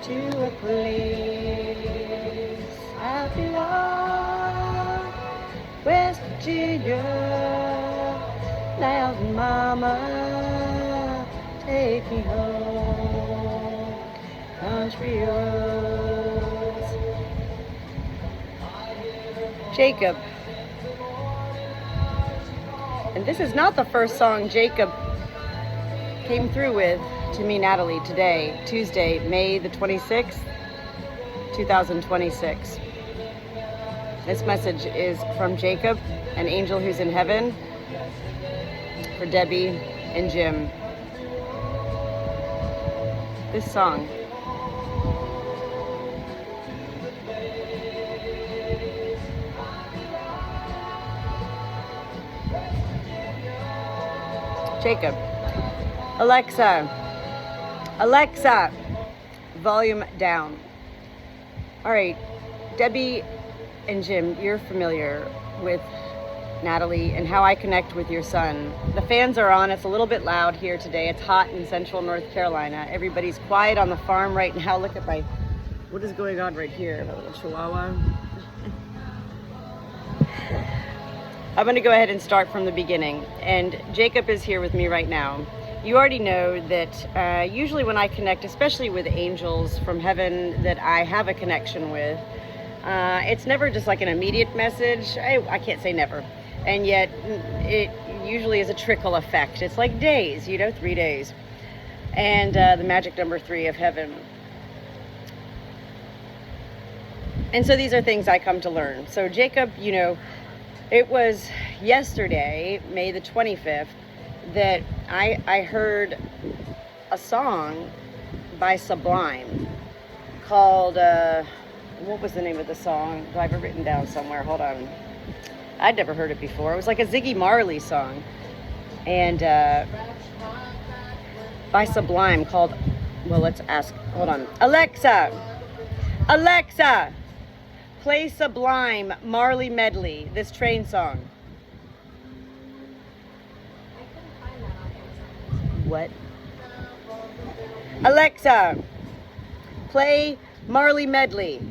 to a place I belong, West Virginia. Now, mama, take me home, country roads. Jacob. And this is not the first song Jacob came through with to me, Natalie, today, Tuesday, May the 26th, 2026. This message is from Jacob, an angel who's in heaven, for Debbie and Jim. This song. Jacob. Alexa, volume down. All right, Debbie and Jim, you're familiar with Natalie and how I connect with your son. The fans are on. It's a little bit loud here today. It's hot in central North Carolina. Everybody's quiet on the farm right now. Look at what is going on right here? A little chihuahua. I'm going to go ahead and start from the beginning. And Jacob is here with me right now. You already know that usually when I connect, especially with angels from heaven that I have a connection with, it's never just like an immediate message. I can't say never. And yet it usually is a trickle effect. It's like days, 3 days. And the magic number 3 of heaven. And so these are things I come to learn. So Jacob, it was yesterday, May the 25th, that I heard a song by Sublime called, what was the name of the song? Do I have it written down somewhere? Hold on. I'd never heard it before. It was like a Ziggy Marley song. And by Sublime called, well, let's ask, hold on. Alexa, play Sublime Marley Medley, this train song. What? Alexa, play Marley Medley.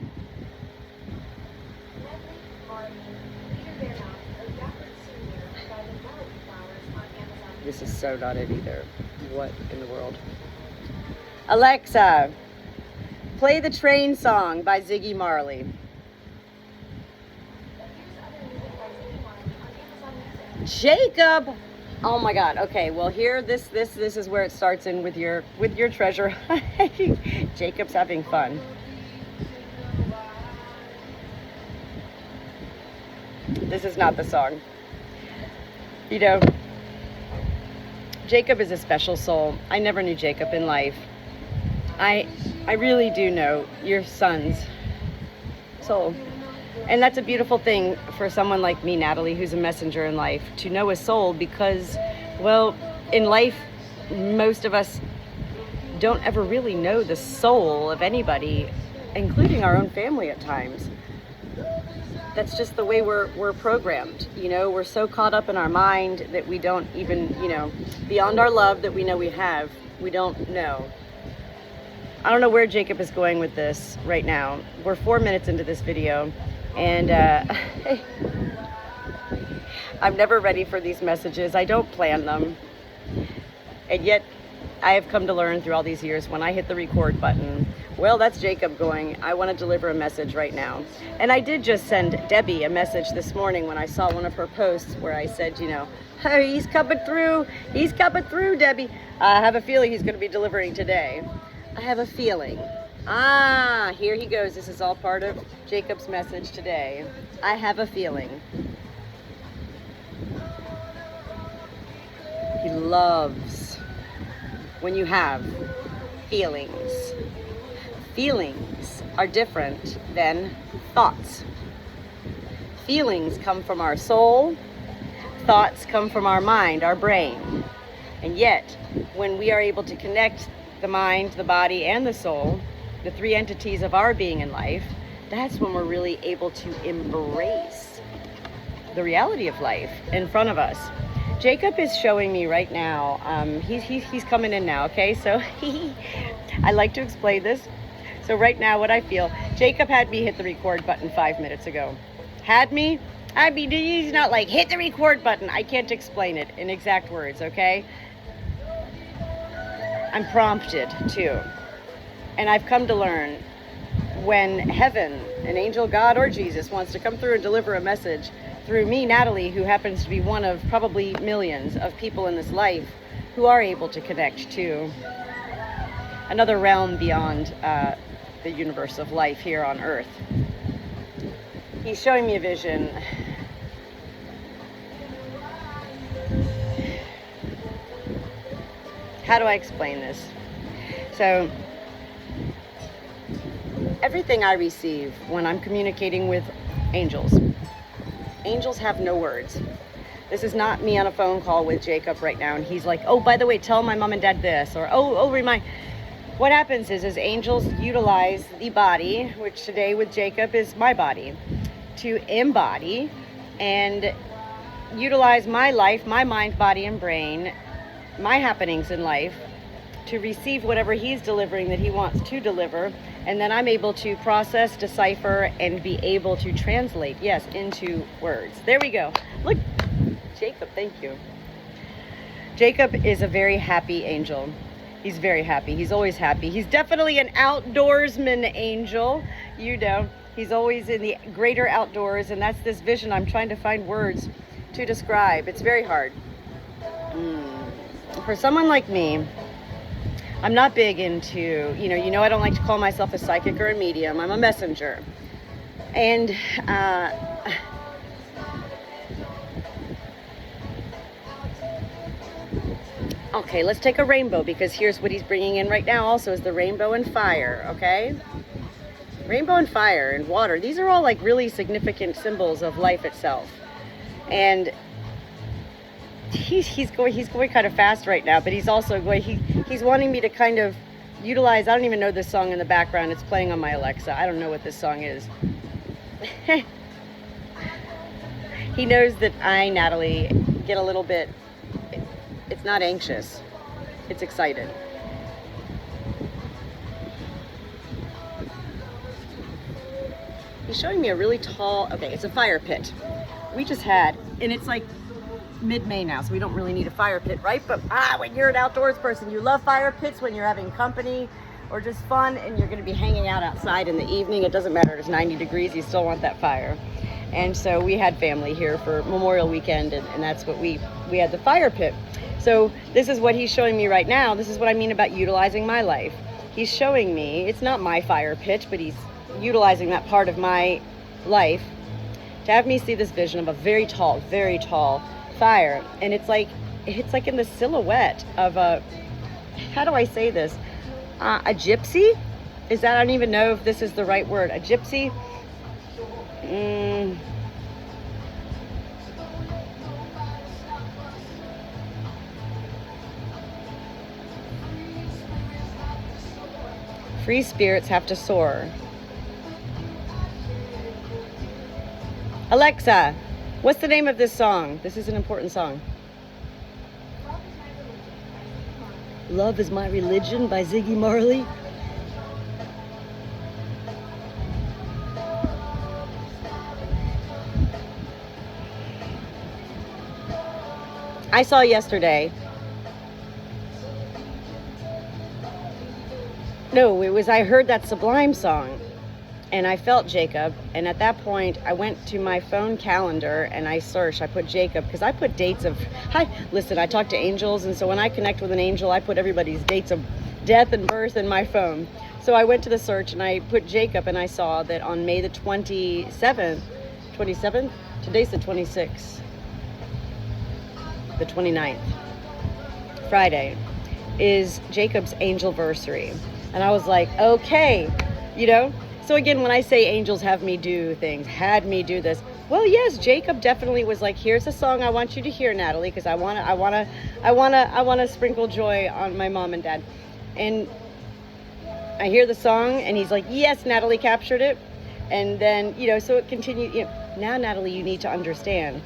This is so not it either. What in the world? Alexa, play the train song by Ziggy Marley. Jacob! Oh my God. Okay, well here this is where it starts in with your treasure. Jacob's having fun. This is not the song. Jacob is a special soul. I never knew Jacob in life. I really do know your son's soul. And that's a beautiful thing for someone like me, Natalie, who's a messenger in life, to know a soul because, well, in life, most of us don't ever really know the soul of anybody, including our own family at times. That's just the way we're programmed. We're so caught up in our mind that we don't even, beyond our love that we know we have, we don't know. I don't know where Jacob is going with this right now. We're 4 minutes into this video. And I'm never ready for these messages. I don't plan them. And yet I have come to learn through all these years when I hit the record button, well, that's Jacob going, I want to deliver a message right now. And I did just send Debbie a message this morning when I saw one of her posts where I said, hey, he's coming through, Debbie. I have a feeling he's going to be delivering today. I have a feeling. Here he goes. This is all part of Jacob's message today. I have a feeling. He loves when you have feelings. Feelings are different than thoughts. Feelings come from our soul. Thoughts come from our mind, our brain. And yet, when we are able to connect the mind, the body, and the soul, the 3 entities of our being in life, that's when we're really able to embrace the reality of life in front of us. Jacob is showing me right now, he's coming in now, okay? So I like to explain this. So right now what I feel, Jacob had me hit the record button 5 minutes ago. Had me? I mean, he's not like, hit the record button. I can't explain it in exact words, okay? I'm prompted too. And I've come to learn when heaven, an angel, God, or Jesus wants to come through and deliver a message through me, Natalie, who happens to be one of probably millions of people in this life who are able to connect to another realm beyond the universe of life here on Earth. He's showing me a vision. How do I explain this? So, everything I receive when I'm communicating with angels, angels have no words. This is not me on a phone call with Jacob right now and he's like, oh, by the way, tell my mom and dad this, or oh, remind. What happens is angels utilize the body, which today with Jacob is my body, to embody and utilize my life, my mind, body, and brain, my happenings in life, to receive whatever he's delivering that he wants to deliver, and then I'm able to process, decipher, and be able to translate, yes, into words. There we go. Look, Jacob, thank you. Jacob is a very happy angel. He's very happy. He's always happy. He's definitely an outdoorsman angel. You know, he's always in the greater outdoors, and that's this vision I'm trying to find words to describe. It's very hard. For someone like me, I'm not big into, you know I don't like to call myself a psychic or a medium. I'm a messenger. And okay, let's take a rainbow, because here's what he's bringing in right now also is the rainbow and fire, okay? Rainbow and fire and water. These are all like really significant symbols of life itself. And he's going kind of fast right now, but he's also going, he's wanting me to kind of utilize, I don't even know this song in the background. It's playing on my Alexa. I don't know what this song is. He knows that I, Natalie, get a little bit, it's not anxious, it's excited. He's showing me a really tall, okay, it's a fire pit. We just had, and it's like mid-May now, so we don't really need a fire pit, right? But when you're an outdoors person, you love fire pits when you're having company or just fun and you're going to be hanging out outside in the evening. It doesn't matter, it's 90 degrees, you still want that fire. And so we had family here for Memorial Weekend, and that's what we had, the fire pit. So this is what he's showing me right now. This is what I mean about utilizing my life. He's showing me, it's not my fire pit, but he's utilizing that part of my life to have me see this vision of a very tall fire. And it's like in the silhouette of a, how do I say this? A gypsy? Is that, I don't even know if this is the right word. A gypsy? Free spirits have to soar. Alexa, what's the name of this song? This is an important song. Love is My Religion by Ziggy Marley. I saw yesterday. No, it was, I heard that Sublime song and I felt Jacob. And at that point, I went to my phone calendar and I searched. I put Jacob because I put dates of, listen, I talk to angels. And so when I connect with an angel, I put everybody's dates of death and birth in my phone. So I went to the search and I put Jacob and I saw that on May the 27th, today's the 26th, the 29th, Friday, is Jacob's angelversary. And I was like, okay, So again, when I say angels have me do things, had me do this, well, yes, Jacob definitely was like, here's a song I want you to hear, Natalie, because I wanna sprinkle joy on my mom and dad. And I hear the song and he's like, yes, Natalie captured it. And then, so it continued, now, Natalie, you need to understand.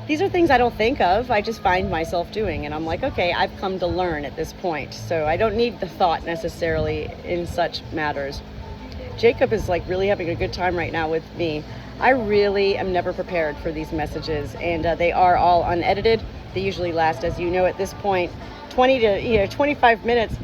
these are things I don't think of. I just find myself doing, and I'm like, okay, I've come to learn at this point, so I don't need the thought necessarily in such matters. Jacob is like really having a good time right now with me. I really am never prepared for these messages, and they are all unedited. They usually last, as you know, at this point, 20 to 25 minutes.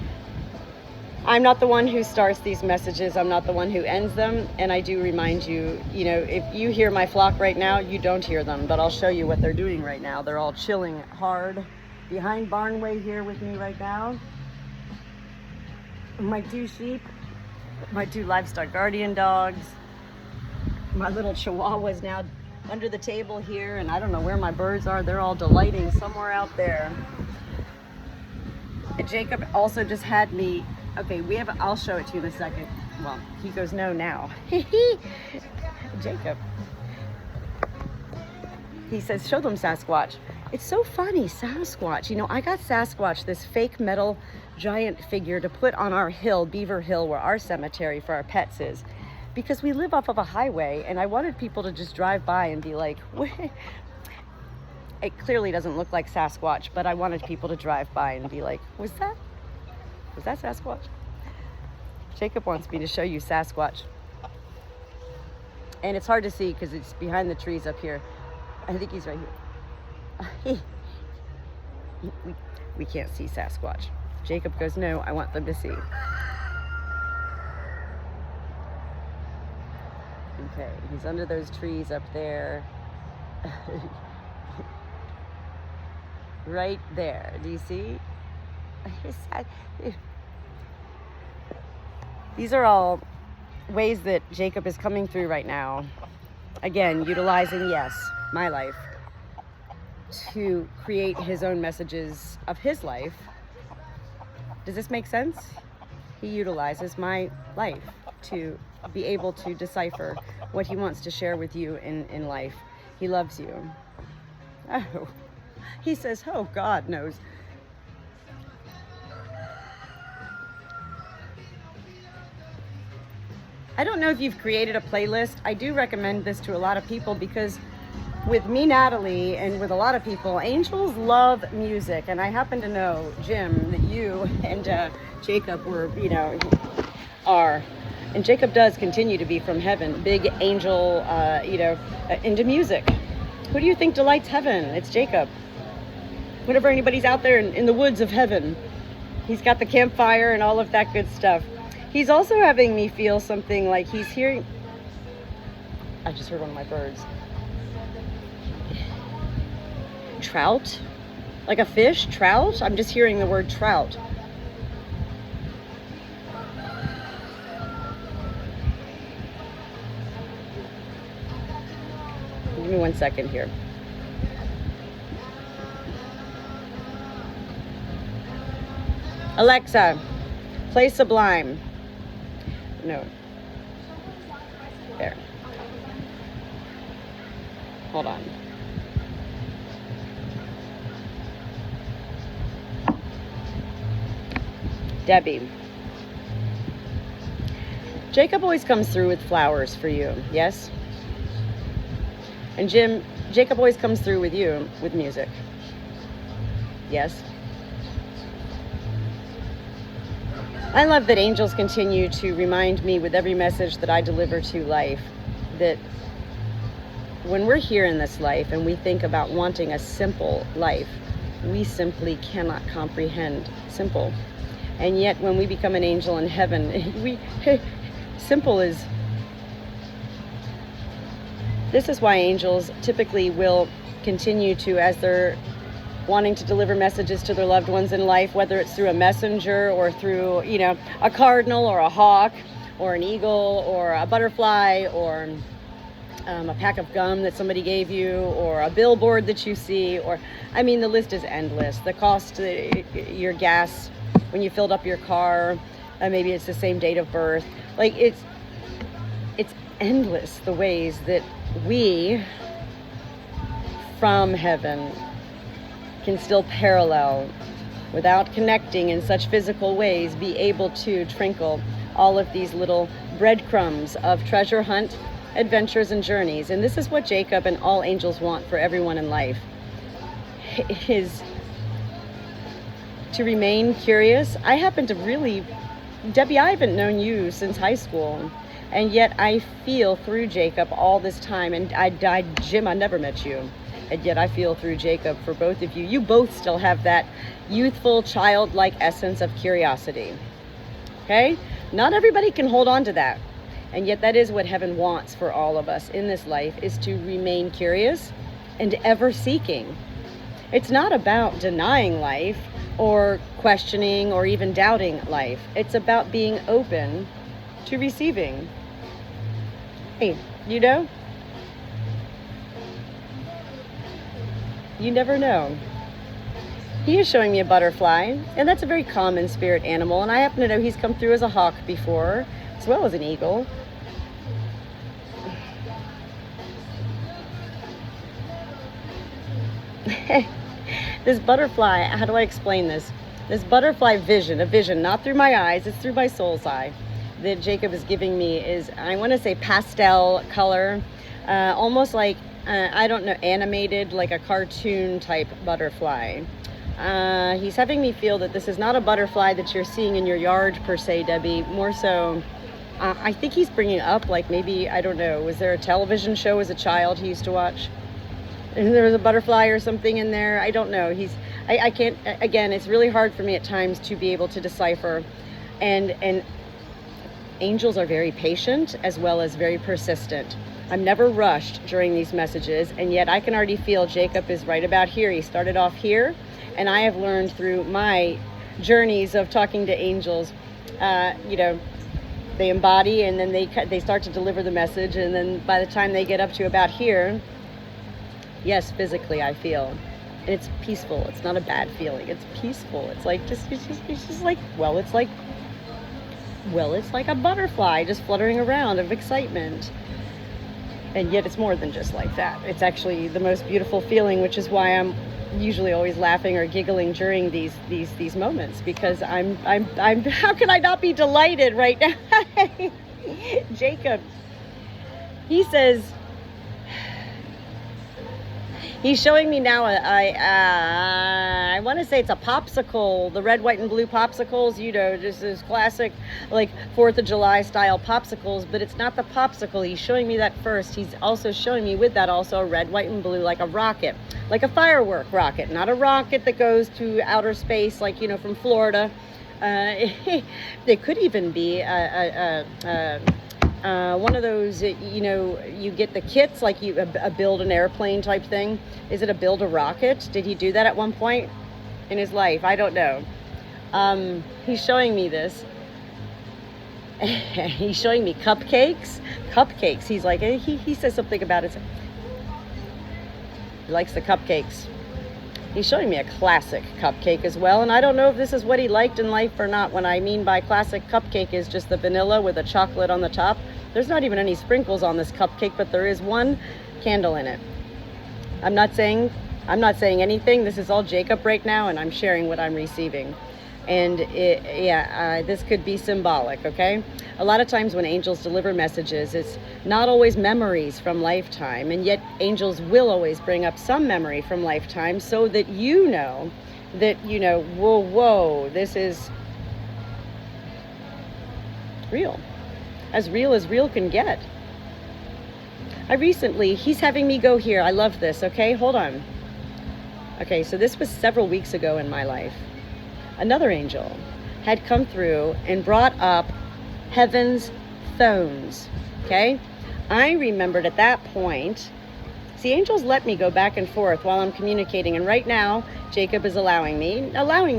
I'm not the one who starts these messages. I'm not the one who ends them. And I do remind you, if you hear my flock right now, you don't hear them, but I'll show you what they're doing right now. They're all chilling hard behind Barnway here with me right now. My 2 sheep, my 2 livestock guardian dogs, my little chihuahuas now under the table here, and I don't know where my birds are. They're all delighting somewhere out there. And Jacob also just had me, okay, I'll show it to you in a second. Well, he goes, no, now. Jacob. He says, show them Sasquatch. It's so funny, Sasquatch. I got Sasquatch, this fake metal giant figure, to put on our hill, Beaver Hill, where our cemetery for our pets is, because we live off of a highway, and I wanted people to just drive by and be like, wait. It clearly doesn't look like Sasquatch, but I wanted people to drive by and be like, was that Sasquatch? Jacob wants me to show you Sasquatch. And it's hard to see because it's behind the trees up here. I think he's right here. We can't see Sasquatch. Jacob goes, no, I want them to see. Okay, he's under those trees up there. Right there. Do you see? These are all ways that Jacob is coming through right now. Again, utilizing, yes, my life to create his own messages of his life. Does this make sense? He utilizes my life to be able to decipher what he wants to share with you in life. He loves you. Oh. He says, oh, God knows. I don't know if you've created a playlist. I do recommend this to a lot of people because with me, Natalie, and with a lot of people, angels love music. And I happen to know, Jim, that you and Jacob are. And Jacob does continue to be from heaven. Big angel, into music. Who do you think delights heaven? It's Jacob. Whenever anybody's out there in the woods of heaven, he's got the campfire and all of that good stuff. He's also having me feel something like he's hearing. I just heard one of my birds. Trout? Like a fish? Trout? I'm just hearing the word trout. Give me 1 second here. Alexa, play Sublime. No. There. Hold on. Debbie. Jacob always comes through with flowers for you, yes? And Jim, Jacob always comes through with you with music. Yes? I love that angels continue to remind me with every message that I deliver to life that when we're here in this life and we think about wanting a simple life, we simply cannot comprehend simple. And yet when we become an angel in heaven, simple is. This is why angels typically will continue to, as they're wanting to deliver messages to their loved ones in life, whether it's through a messenger or through, a cardinal or a hawk or an eagle or a butterfly or a pack of gum that somebody gave you or a billboard that you see, the list is endless. The cost of your gas when you filled up your car, maybe it's the same date of birth. It's endless the ways that we from heaven can still parallel without connecting in such physical ways, be able to trinkle all of these little breadcrumbs of treasure hunt, adventures, and journeys. And this is what Jacob and all angels want for everyone in life. is to remain curious. I happen to really, Debbie, I haven't known you since high school, and yet I feel through Jacob all this time. And Jim, I never met you, and yet I feel through Jacob for both of you. You both still have that youthful, childlike essence of curiosity. Okay? Not everybody can hold on to that. And yet that is what heaven wants for all of us in this life, is to remain curious and ever seeking. It's not about denying life or questioning or even doubting life. It's about being open to receiving. Hey, you know, you never know. He is showing me a butterfly, and that's a very common spirit animal, and I happen to know he's come through as a hawk before, as well as an eagle. This butterfly, how do I explain this? This butterfly vision, a vision, not through my eyes, it's through my soul's eye, that Jacob is giving me is, I want to say pastel color, almost like, I don't know, animated, like a cartoon type butterfly. He's having me feel that this is not a butterfly that you're seeing in your yard per se, Debbie, more so, I think he's bringing up, like maybe, I don't know, was there a television show as a child he used to watch? And there was a butterfly or something in there. I don't know. I can't, again, it's really hard for me at times to be able to decipher. And angels are very patient as well as very persistent. I'm never rushed during these messages, and yet I can already feel Jacob is right about here. He started off here, and I have learned through my journeys of talking to angels, you know, they embody, and then they start to deliver the message, and then by the time they get up to about here, yes, physically I feel, and it's peaceful. It's not a bad feeling. It's peaceful. It's like it's just like, well, it's like a butterfly just fluttering around of excitement. And yet it's more than just like that. It's actually the most beautiful feeling, which is why I'm usually always laughing or giggling during these moments, because I'm how can I not be delighted right now? Jacob, he says, he's showing me now, I want to say it's a popsicle, the red, white, and blue popsicles, you know, just this classic, like 4th of July style popsicles, but it's not the popsicle. He's showing me that first. He's also showing me with that also a red, white, and blue, like a rocket, like a firework rocket, not a rocket that goes to outer space, like, you know, from Florida. It could even be one of those, you know, you get the kits, like you build an airplane type thing. Is it a build a rocket? Did he do that at one point in his life? I don't know. He's showing me this. He's showing me cupcakes. He's like, he says something about it. He likes the cupcakes. He's showing me a classic cupcake as well, and I don't know if this is what he liked in life or not. What I mean by classic cupcake is just the vanilla with a chocolate on the top. There's not even any sprinkles on this cupcake, but there is one candle in it. I'm not saying anything. This is all Jacob right now, and I'm sharing what I'm receiving. And this could be symbolic, okay? A lot of times when angels deliver messages, it's not always memories from lifetime, and yet angels will always bring up some memory from lifetime so that you know, whoa, this is real as real can get. He's having me go here. I love this, okay? Hold on. Okay, so this was several weeks ago in my life. Another angel had come through and brought up heaven's phones, okay? I remembered at that point, see, angels let me go back and forth while I'm communicating, and right now, Jacob is allowing me,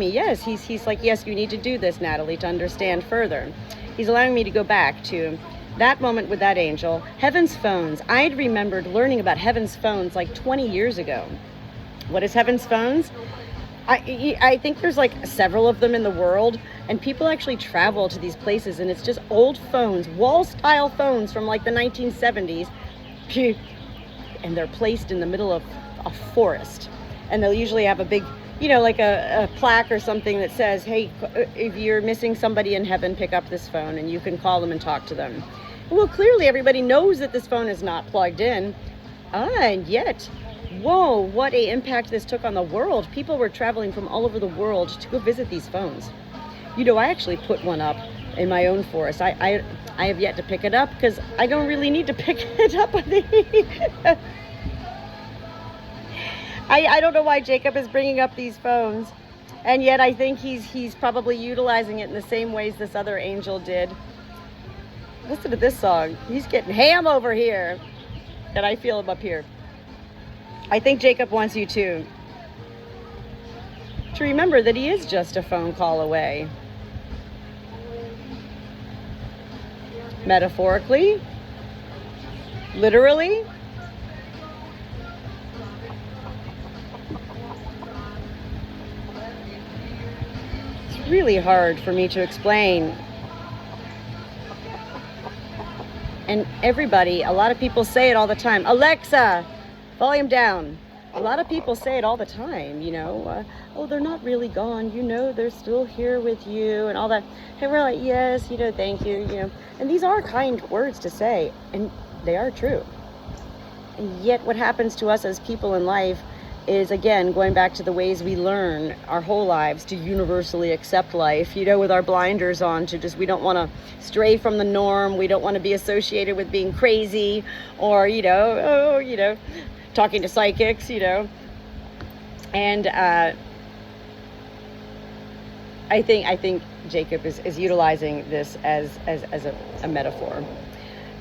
yes, he's like, yes, you need to do this, Natalie, to understand further. He's allowing me to go back to that moment with that angel. Heaven's phones, I'd remembered learning about heaven's phones like 20 years ago. What is heaven's phones? I think there's like several of them in the world, and people actually travel to these places, and it's just old phones, wall-style phones from like the 1970s, and they're placed in the middle of a forest, and they'll usually have a big, you know, like a plaque or something that says, hey, if you're missing somebody in heaven, pick up this phone, and you can call them and talk to them. Well, clearly everybody knows that this phone is not plugged in, and yet whoa, what a impact this took on the world. People were traveling from all over the world to go visit these phones. You know, I actually put one up in my own forest. I have yet to pick it up because I don't really need to pick it up. I don't know why Jacob is bringing up these phones, and yet I think he's probably utilizing it in the same ways this other angel did. Listen to this song. He's getting ham over here, and I feel him up here. I think Jacob wants you to remember that he is just a phone call away. Metaphorically, literally. It's really hard for me to explain. And everybody, a lot of people say it all the time. Alexa, volume down. A lot of people say it all the time, you know. Oh, they're not really gone. You know, they're still here with you and all that. And we're like, yes, you know, thank you, you know. And these are kind words to say, and they are true. And yet what happens to us as people in life is, again, going back to the ways we learn our whole lives to universally accept life, you know, with our blinders on, to just, we don't want to stray from the norm. We don't want to be associated with being crazy or, you know, oh, you know, talking to psychics, you know. And I think Jacob is utilizing this as a metaphor.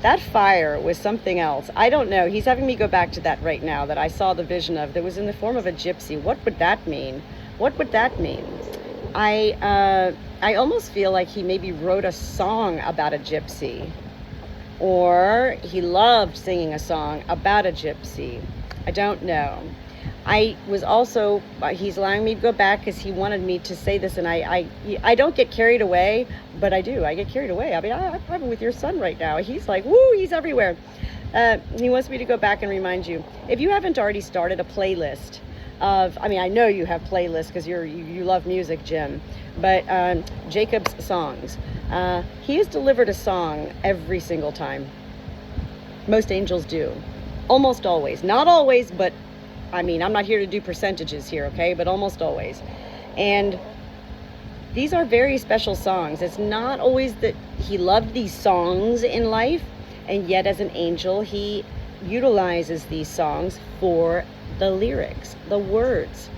That fire was something else. I don't know. He's having me go back to that right now, that I saw the vision of, that was in the form of a gypsy. What would that mean? What would that mean? I almost feel like he maybe wrote a song about a gypsy, or he loved singing a song about a gypsy. I don't know. I was also, he's allowing me to go back because he wanted me to say this, and I don't get carried away, but I do. I get carried away. I mean, I'm probably with your son right now. He's like, woo, he's everywhere. He wants me to go back and remind you, if you haven't already started a playlist of, I mean, I know you have playlists because you love music, Jim, but Jacob's songs. He has delivered a song every single time. Most angels do. Almost always. Not always, but I mean, I'm not here to do percentages here, okay? But almost always. And these are very special songs. It's not always that he loved these songs in life, and yet as an angel, he utilizes these songs for the lyrics, the words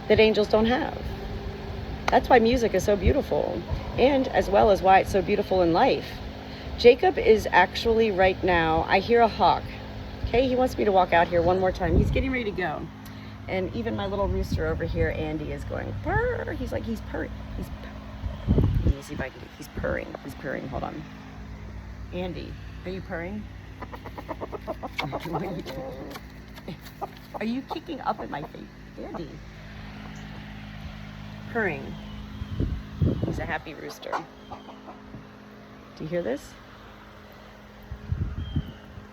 that angels don't have. That's why music is so beautiful, and as well as why it's so beautiful in life. Jacob is actually right now, I hear a hawk. Okay, he wants me to walk out here one more time. He's getting ready to go. And even my little rooster over here, Andy, is going purr. He's like, he's purring. Let me see if I can, he's purring. He's purring, hold on. Andy, are you purring? Are you kicking up at my face? Andy. Purring. He's a happy rooster. Do you hear this?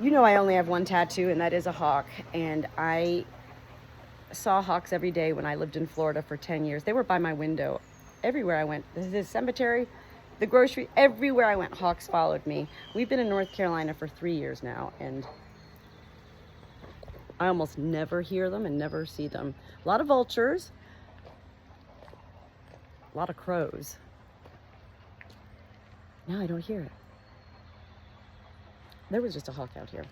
You know I only have one tattoo, and that is a hawk. And I saw hawks every day when I lived in Florida for 10 years. They were by my window everywhere I went. The cemetery, the grocery, everywhere I went, hawks followed me. We've been in North Carolina for 3 years now, and I almost never hear them and never see them. A lot of vultures, a lot of crows. Now I don't hear it. There was just a hawk out here.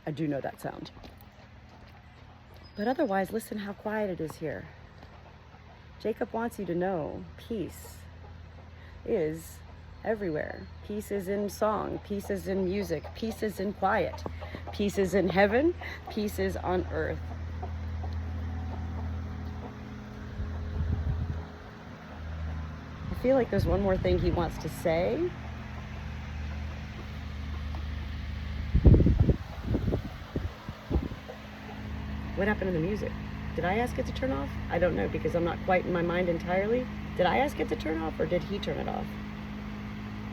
I do know that sound. But otherwise, listen how quiet it is here. Jacob wants you to know peace is everywhere. Peace is in song. Peace is in music. Peace is in quiet. Peace is in heaven. Peace is on earth. I feel like there's one more thing he wants to say. What happened to the music? Did I ask it to turn off? I don't know, because I'm not quite in my mind entirely. Did I ask it to turn off, or did he turn it off?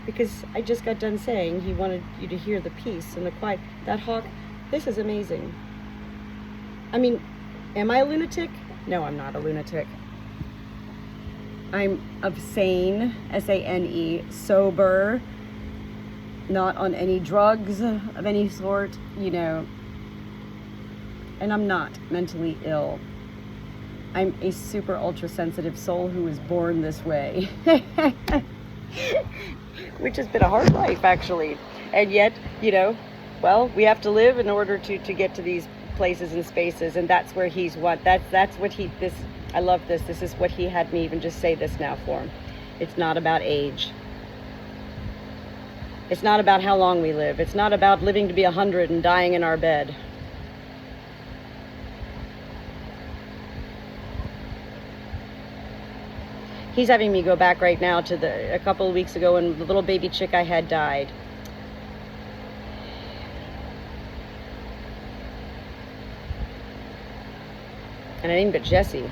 Because I just got done saying he wanted you to hear the peace and the quiet. That hawk, this is amazing. I mean, am I a lunatic? No, I'm not a lunatic. I'm of sane, S-A-N-E, sober, not on any drugs of any sort, you know. And I'm not mentally ill. I'm a super ultra sensitive soul who was born this way. Which has been a hard life, actually. And yet, you know, well, we have to live in order to get to these places and spaces, and that's where he's what that's what he this I love this. This is what he had me even just say this now for. It's not about age. It's not about how long we live. It's not about living to be 100 and dying in our bed. He's having me go back right now to a couple of weeks ago when the little baby chick I had died. And I named it Jessie,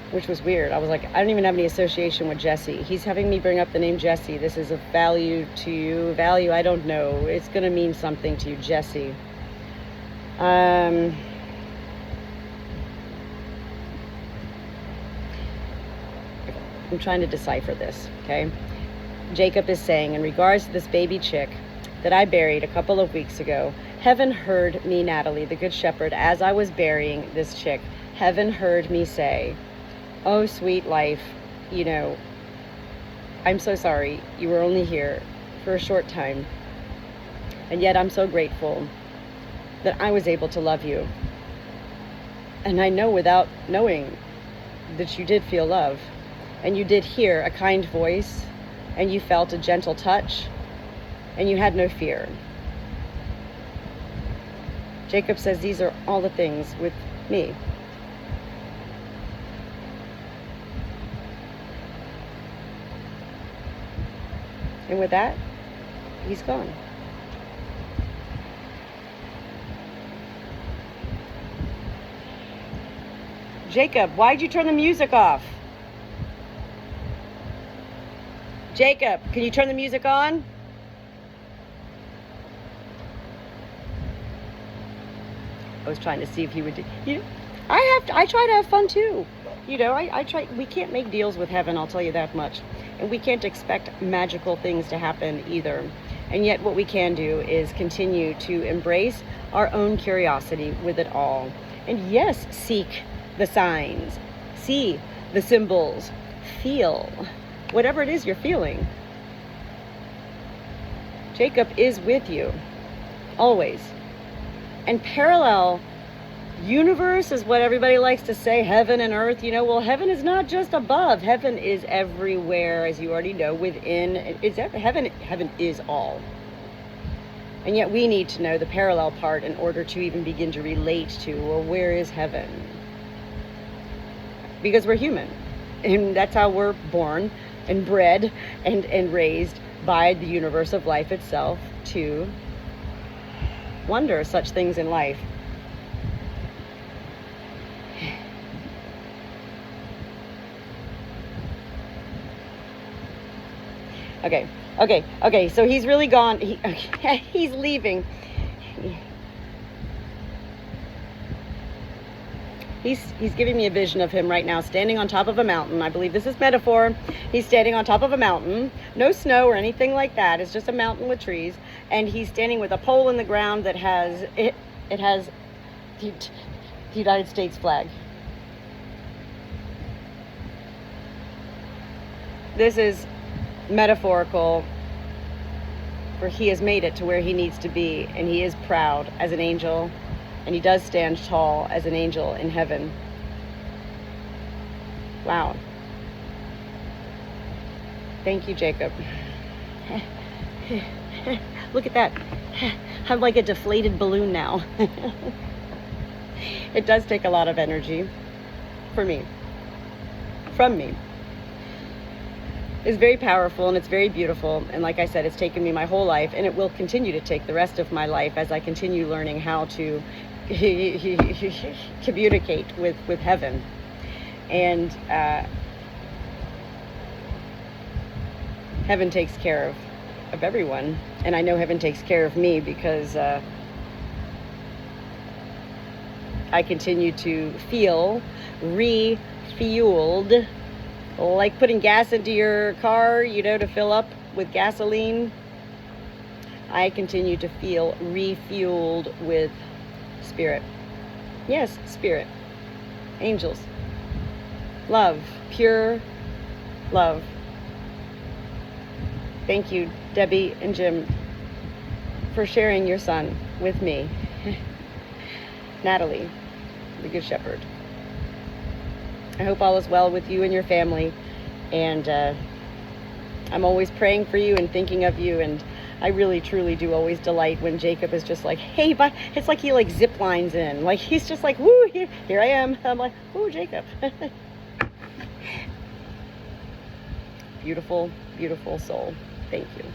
which was weird. I was like, I don't even have any association with Jessie. He's having me bring up the name Jessie. This is of value to you. Value, I don't know. It's going to mean something to you, Jessie. I'm trying to decipher this, okay? Jacob is saying, in regards to this baby chick that I buried a couple of weeks ago, heaven heard me, Natalie, the Good Shepherd, as I was burying this chick. Heaven heard me say, oh, sweet life, you know, I'm so sorry. You were only here for a short time. And yet I'm so grateful that I was able to love you. And I know without knowing that you did feel love. And you did hear a kind voice, and you felt a gentle touch, and you had no fear. Jacob says these are all the things with me. And with that, he's gone. Jacob, why'd you turn the music off? Jacob, can you turn the music on? I was trying to see if he would do. You know, I try to have fun too. You know, I try. We can't make deals with heaven, I'll tell you that much. And we can't expect magical things to happen either. And yet what we can do is continue to embrace our own curiosity with it all. And yes, seek the signs, see the symbols, feel whatever it is you're feeling. Jacob is with you, always. And parallel universe is what everybody likes to say, heaven and earth. You know, well, heaven is not just above. Heaven is everywhere, as you already know, within. Heaven is all. And yet we need to know the parallel part in order to even begin to relate to, well, where is heaven? Because we're human. And that's how we're born and bred and raised by the universe of life itself to wonder such things in life. Okay, so he's really gone. He's leaving. He's giving me a vision of him right now standing on top of a mountain. I believe this is metaphor. He's standing on top of a mountain. No snow or anything like that. It's just a mountain with trees. And he's standing with a pole in the ground that has, it has the United States flag. This is metaphorical, for he has made it to where he needs to be, and he is proud as an angel. And he does stand tall as an angel in heaven. Wow. Thank you, Jacob. Look at that. I'm like a deflated balloon now. It does take a lot of energy for me. From me. It's very powerful and it's very beautiful. And like I said, it's taken me my whole life, and it will continue to take the rest of my life as I continue learning how to communicate with heaven. And heaven takes care of everyone, and I know heaven takes care of me because I continue to feel refueled, like putting gas into your car, you know, to fill up with gasoline. I continue to feel refueled with spirit. Yes, spirit. Angels. Love. Pure love. Thank you, Debbie and Jim, for sharing your son with me. Natalie, the Good Shepherd. I hope all is well with you and your family, and I'm always praying for you and thinking of you, and I really truly do always delight when Jacob is just like, hey, but it's like he like zip lines in, like he's just like, woo, here I am. I'm like, woo, Jacob. Beautiful, beautiful soul. Thank you.